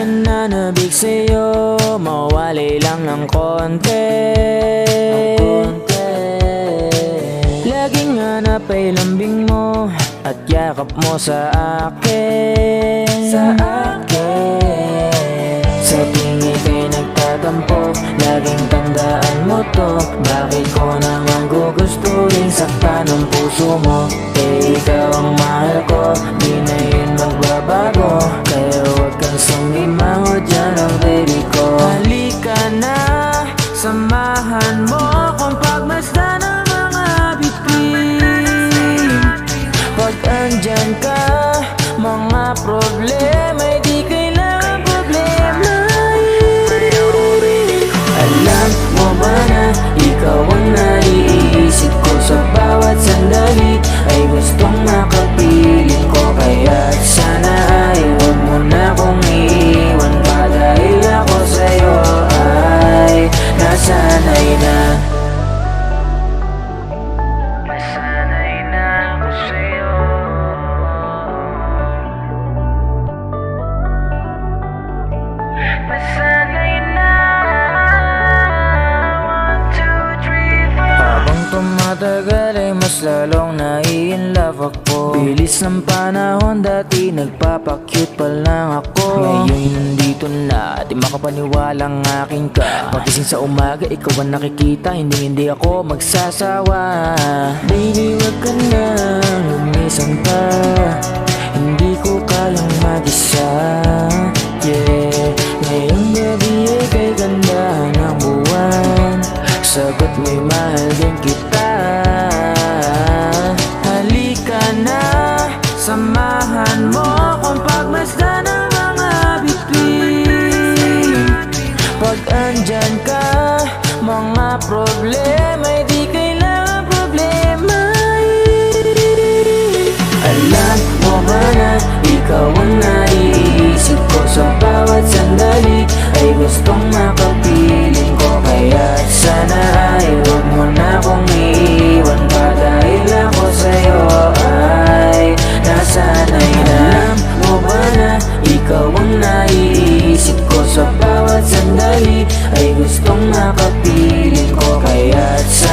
nananabik sa'yo, mawalay lang ng konti. Laging hanap ay lambing mo at yakap mo sa akin. Sa tuwing ika'y nagtatampo, laging tandaan mo to. Bakit ko naman gugustuhin saktan ang puso mo? Eh ikaw ang mahal ko, di na yun magbabago. Kaya huwag kang sumimango dyan, oh baby ko. Halika na, samahan mo kung pagmasdan ng mga bituin. Pag andyan ka, mga problema'y di kailangan problemahin. Alam mo ba na ikaw ang naiisip ko sa bawat sandali? Ay gustong makapiling ko, kaya sana ay huwag mo na kong iiwan pa. Dahil ako sa'yo ay nasanay na. Nasanay na ako sa'yo. Nasanay na. 1, 2, 3, 4. Habang tumatagal ay mas lalong nai-inlove ako. Bilis ng panahon, dati nagpapakyut pa lang ako. Ngayon nandito na, di makapaniwalang akin ka. Pagising sa umaga, ikaw ang nakikita, hindi ako magsasawa. Baby, wag ka na lumisan pa, hindi ko kayang mag-isa. Yeah, ngayong gabi ay kay ganda ng buwan, sagot mo'y mahal din kita. Halika na, samahan mo kung pagmasdan ng mga bituin. Pag andyan ka, mga problema'y di kailangan problemahin. Alam mo ba na ikaw ang naiisip ko sa bawat sandali? Ay gustong makapiling ko, kaya sana ay huwag mo na kong iiwan pa. Dahil ako sa'yo ay nasanay na. Alam mo ba na ikaw ang naiisip ko sa bawat sandali? Ay gustong makapiling ko, kaya sana